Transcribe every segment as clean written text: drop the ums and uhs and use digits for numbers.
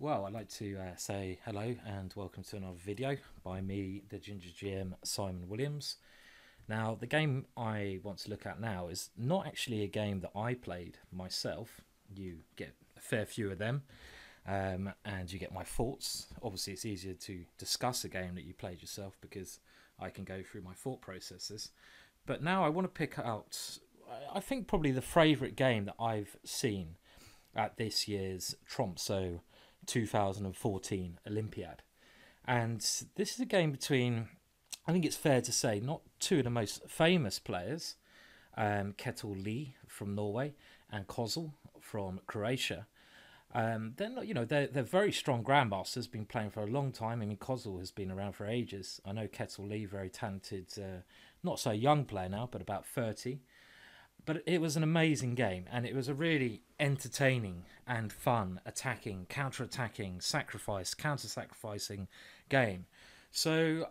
Well, I'd like to say hello and welcome to another video by me, the GingerGM Simon Williams. Now, the game I want to look at now is not actually a game that I played myself. You get a fair few of them, and you get my thoughts. Obviously, it's easier to discuss a game that you played yourself because I can go through my thought processes. But now I want to pick out, I think, probably the favourite game that I've seen at this year's Tromso 2014 Olympiad. And this is a game between, I think it's fair to say, not two of the most famous players, Kjetil from Norway and Kozul from Croatia. They're not, they're very strong grandmasters, been playing for a long time. I mean, Kozul has been around for ages. I know Kjetil, very talented, not so young player now, but about 30. But it was an amazing game, and it was a really entertaining and fun attacking, counter-attacking, counter-sacrificing game. So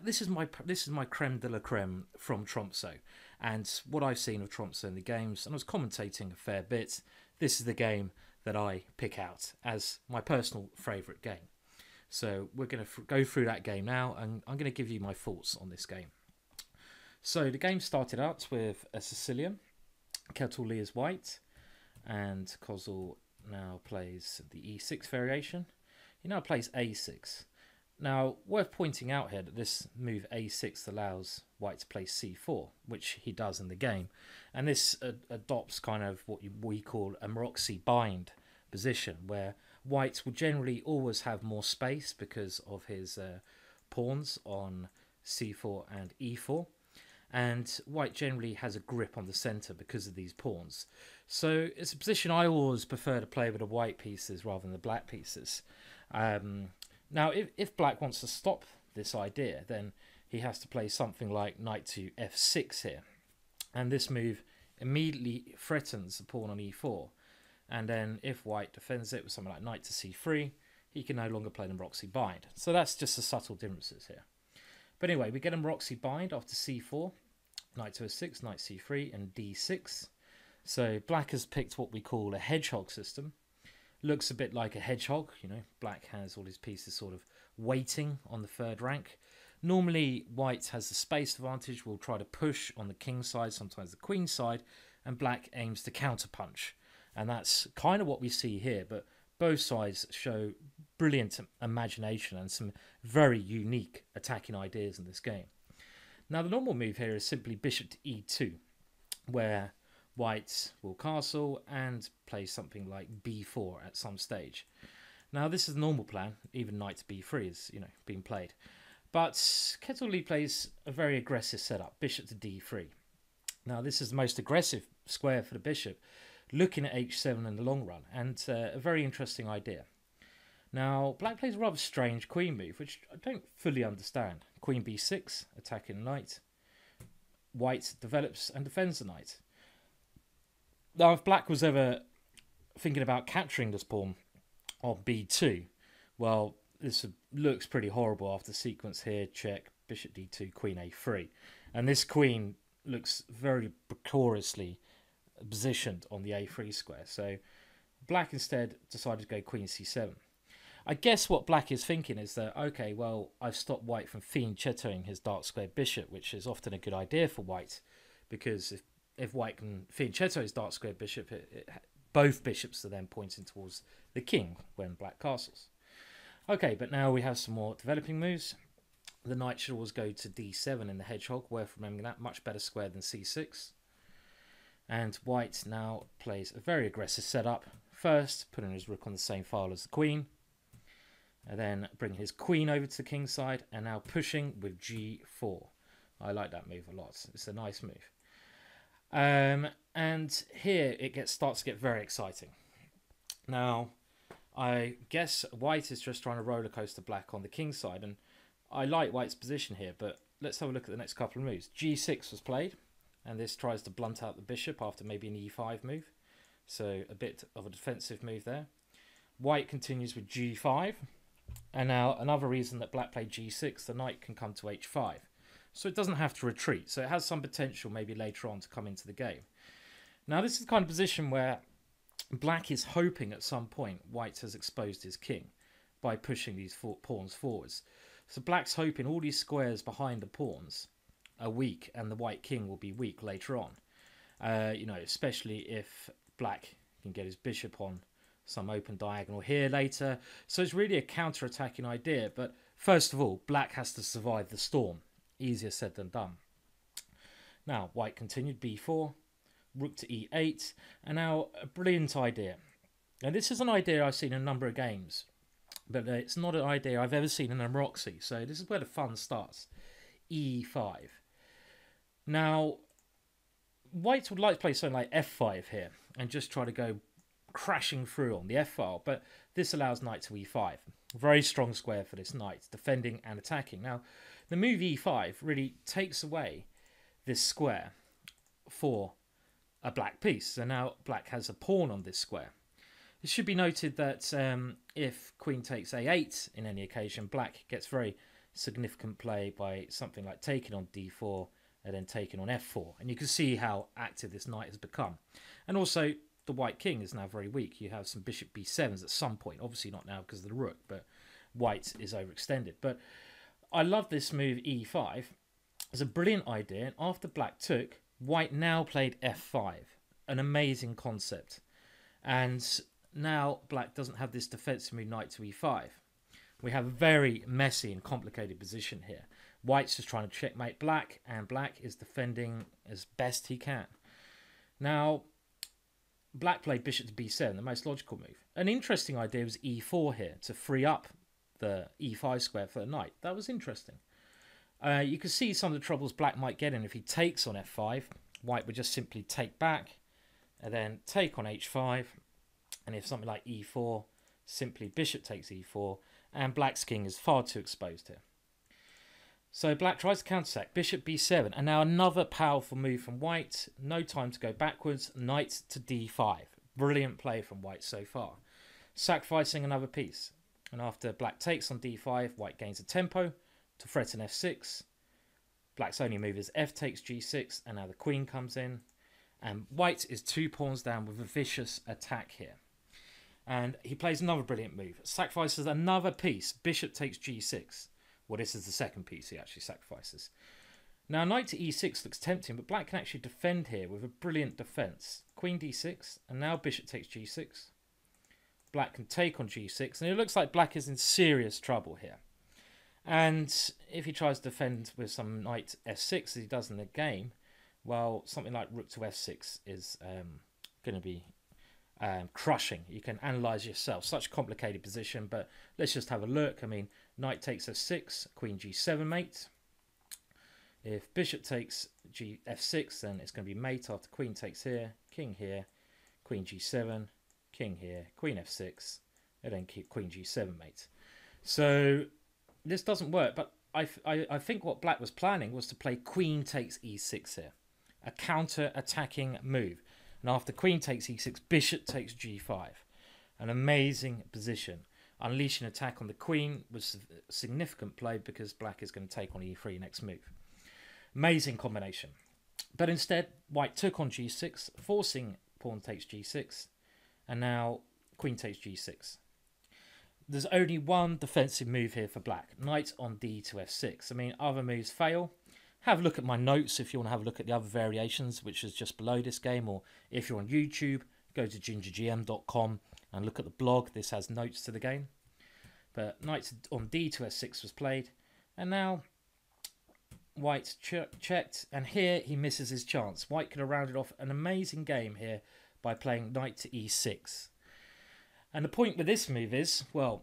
this is my creme de la creme from Tromso, and what I've seen of Tromso in the games, and I was commentating a fair bit. This is the game that I pick out as my personal favourite game. So we're going to go through that game now, and I'm going to give you my thoughts on this game. So the game started out with a Sicilian. Kjetil is white, and Kozul now plays the e6 variation. He now plays a6. Now, worth pointing out here that this move a6 allows white to play c4, which he does in the game. And this adopts kind of what we call a Moxie bind position, where white will generally always have more space because of his pawns on c4 and e4. And white generally has a grip on the centre because of these pawns. So it's a position I always prefer to play with the white pieces rather than the black pieces. Now, if black wants to stop this idea, then he has to play something like knight to f6 here. And this move immediately threatens the pawn on e4. And then if white defends it with something like knight to c3, he can no longer play the Moxie bind. So that's just the subtle differences here. But anyway, we get a Moxie bind after c4, knight to a6, knight c3, and d6. So black has picked what we call a hedgehog system. Looks a bit like a hedgehog, black has all his pieces sort of waiting on the third rank. Normally, white has the space advantage, will try to push on the king side, sometimes the queen side, and black aims to counterpunch. And that's kind of what we see here, but both sides show brilliant imagination and some very unique attacking ideas in this game. Now, the normal move here is simply bishop to e2, where white will castle and play something like b4 at some stage. Now, this is the normal plan. Even knight to b3 is, being played. But Kjetil plays a very aggressive setup, bishop to d3. Now, this is the most aggressive square for the bishop, looking at h7 in the long run, and a very interesting idea. Now, black plays a rather strange queen move, which I don't fully understand. Queen b6, attacking the knight. White develops and defends the knight. Now, if black was ever thinking about capturing this pawn on b2, well, this looks pretty horrible after the sequence here. Check, bishop d2, queen a3. And this queen looks very precariously positioned on the a3 square. So black instead decided to go queen c7. I guess what black is thinking is that, okay, well, I've stopped white from fianchettoing his dark squared bishop, which is often a good idea for white, because if white can fianchetto his dark squared bishop, both bishops are then pointing towards the king when black castles. Okay, but now we have some more developing moves. The knight should always go to d7 in the hedgehog, worth remembering that, much better square than c6. And white now plays a very aggressive setup. First, putting his rook on the same file as the queen, and then bringing his queen over to the king side, and now pushing with g4. I like that move a lot. It's a nice move. And here it starts to get very exciting. Now, I guess white is just trying to roller coaster black on the king side, and I like white's position here, but let's have a look at the next couple of moves. g6 was played, and this tries to blunt out the bishop after maybe an e5 move. So a bit of a defensive move there. White continues with g5. And now another reason that black played g6, the knight can come to h5. So it doesn't have to retreat. So it has some potential maybe later on to come into the game. Now this is the kind of position where Black is hoping at some point white has exposed his king by pushing these pawns forwards. So black's hoping all these squares behind the pawns are weak and the white king will be weak later on. You know, especially if black can get his bishop on some open diagonal here later. So it's really a counter-attacking idea. But first of all, black has to survive the storm. Easier said than done. Now, white continued b4, rook to e8, and now a brilliant idea. Now, this is an idea I've seen in a number of games, but it's not an idea I've ever seen in a Roxy, so this is where the fun starts. e5. Now, white would like to play something like f5 here, and just try to go crashing through on the f-file, but this allows knight to e5. Very strong square for this knight, defending and attacking. Now, the move e5 really takes away this square for a black piece. So now black has a pawn on this square. It should be noted that if queen takes a8 in any occasion, black gets very significant play by something like taking on d4 and then taking on f4. And you can see how active this knight has become. And also, the white king is now very weak. You have some bishop b7s at some point. Obviously not now because of the rook, but white is overextended. But I love this move e5. It's a brilliant idea. And after black took, white now played f5. An amazing concept. And now black doesn't have this defensive move knight to e5. We have a very messy and complicated position here. White's just trying to checkmate black, and black is defending as best he can. Now, black played bishop to b7, the most logical move. An interesting idea was e4 here, to free up the e5 square for the knight. That was interesting. You can see some of the troubles black might get in if he takes on f5. White would just simply take back, and then take on h5. And if something like e4, simply bishop takes e4, and black's king is far too exposed here. So black tries to counterattack, bishop b7, and now another powerful move from white. No time to go backwards, knight to d5. Brilliant play from white so far. Sacrificing another piece. And after black takes on d5, white gains a tempo to threaten f6. Black's only move is f takes g6, and now the queen comes in. And white is 2 pawns down with a vicious attack here. And he plays another brilliant move. Sacrifices another piece, bishop takes g6. Well, this is the second piece he actually sacrifices. Now, knight to e6 looks tempting, but black can actually defend here with a brilliant defense. Queen d6, and now bishop takes g6. Black can take on g6, and it looks like black is in serious trouble here. And if he tries to defend with some knight f6, as he does in the game, well, something like rook to f6 is going to be crushing. You can analyse yourself. Such a complicated position, but let's just have a look. I mean, knight takes f6, queen g7 mate. If bishop takes f6, then it's going to be mate after queen takes here, king here, queen g7, king here, queen f6, and then queen g7 mate. So this doesn't work, but I think what black was planning was to play queen takes e6 here. A counter-attacking move. And after queen takes e6, bishop takes g5. An amazing position. Unleashing attack on the queen was a significant play because black is going to take on e3 next move. Amazing combination. But instead, white took on g6, forcing pawn takes g6. And now queen takes g6. There's only one defensive move here for black. Knight on d to f6. I mean, other moves fail. Have a look at my notes if you want to have a look at the other variations, which is just below this game. Or if you're on YouTube, go to GingerGM.com and look at the blog. This has notes to the game. But knight on d to f6 was played. And now white checked. And here he misses his chance. White could have rounded off an amazing game here by playing knight to e6. And the point with this move is, well,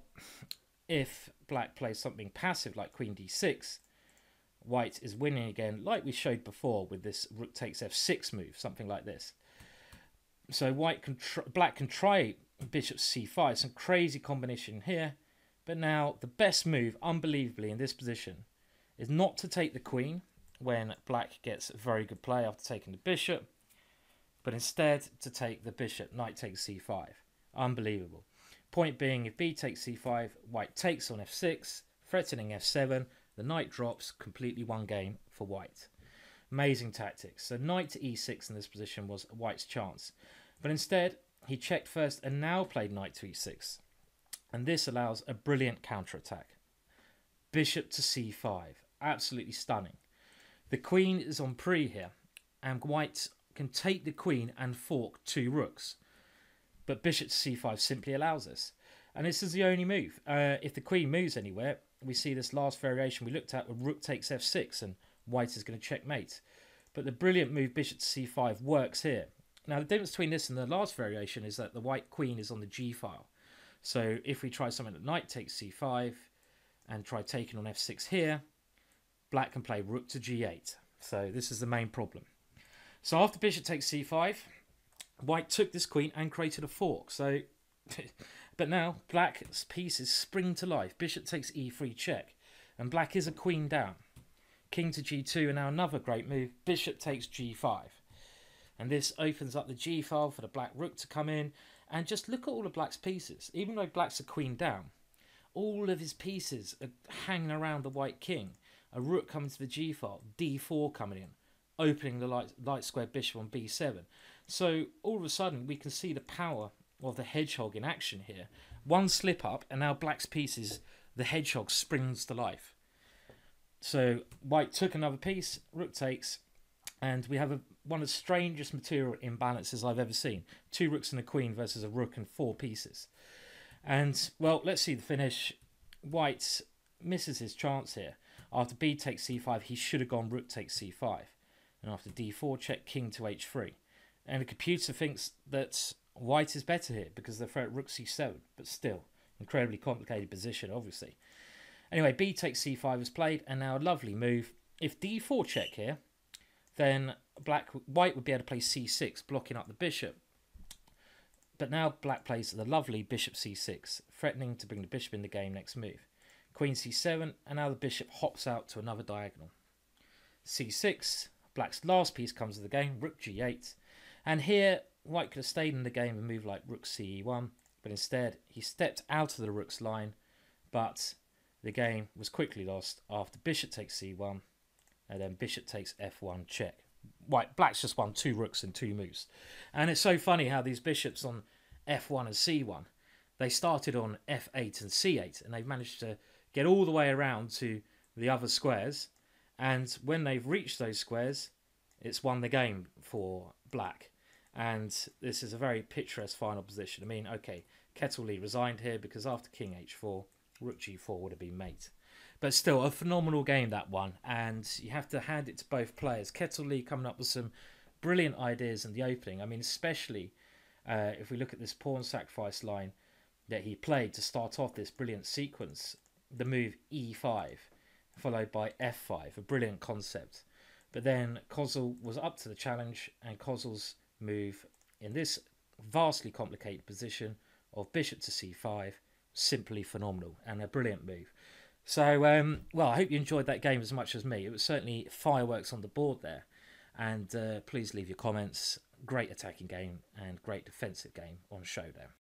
if black plays something passive like queen d6, white is winning again, like we showed before with this rook takes f6 move, something like this. So black can try bishop c5, some crazy combination here. But now the best move, unbelievably, in this position is not to take the queen when black gets very good play after taking the bishop, but instead to take the bishop, knight takes c5. Unbelievable. Point being, if b takes c5, white takes on f6, threatening f7, the knight drops, completely one game for white. Amazing tactics. So knight to e6 in this position was white's chance. But instead, he checked first and now played knight to e6. And this allows a brilliant counter-attack. Bishop to c5. Absolutely stunning. The queen is on pre here, and white can take the queen and fork 2 rooks. But bishop to c5 simply allows this. And this is the only move. If the queen moves anywhere, we see this last variation we looked at where rook takes f6 and white is going to checkmate. But the brilliant move bishop to c5 works here. Now the difference between this and the last variation is that the white queen is on the g file. So if we try something like knight takes c5 and try taking on f6 here, black can play rook to g8. So this is the main problem. So after bishop takes c5, white took this queen and created a fork. So, but now black's pieces spring to life. Bishop takes e3 check, and black is a queen down. King to g2, and now another great move. Bishop takes g5, and this opens up the g file for the black rook to come in. And just look at all of black's pieces. Even though black's a queen down, all of his pieces are hanging around the white king. A rook coming to the g file, d4 coming in, opening the light square bishop on b7. So all of a sudden we can see the power of the hedgehog in action here. One slip up and now black's pieces, the hedgehog springs to life. So white took another piece, rook takes, and we have one of the strangest material imbalances I've ever seen. 2 rooks and a queen versus a rook and 4 pieces. And, well, let's see the finish. White misses his chance here. After b takes c5, he should have gone rook takes c5. And after d4, check king to h3. And the computer thinks that white is better here because they're at rook c7. But still, incredibly complicated position, obviously. Anyway, b takes c5 is played, and now a lovely move. If d4 check here, then white would be able to play c6, blocking up the bishop. But now black plays the lovely bishop c6, threatening to bring the bishop in the game next move. Queen c7, and now the bishop hops out to another diagonal. c6, black's last piece comes to the game, rook g8. And here, white could have stayed in the game and moved like rook ce1, but instead he stepped out of the rook's line, but the game was quickly lost after bishop takes c1, and then bishop takes f1 check. Black's just won 2 rooks in 2 moves. And it's so funny how these bishops on f1 and c1, they started on f8 and c8, and they've managed to get all the way around to the other squares. And when they've reached those squares, it's won the game for black. And this is a very picturesque final position. I mean, okay, Kjetil resigned here because after king h4, rook g4 would have been mate. But still, a phenomenal game, that one. And you have to hand it to both players. Kjetil coming up with some brilliant ideas in the opening. I mean, especially if we look at this pawn sacrifice line that he played to start off this brilliant sequence. The move e5, followed by f5, a brilliant concept. But then Kozul was up to the challenge, and Kozul's move in this vastly complicated position of bishop to c5, simply phenomenal and a brilliant move. So, well, I hope you enjoyed that game as much as me. It was certainly fireworks on the board there. And please leave your comments. Great attacking game and great defensive game on Showdown.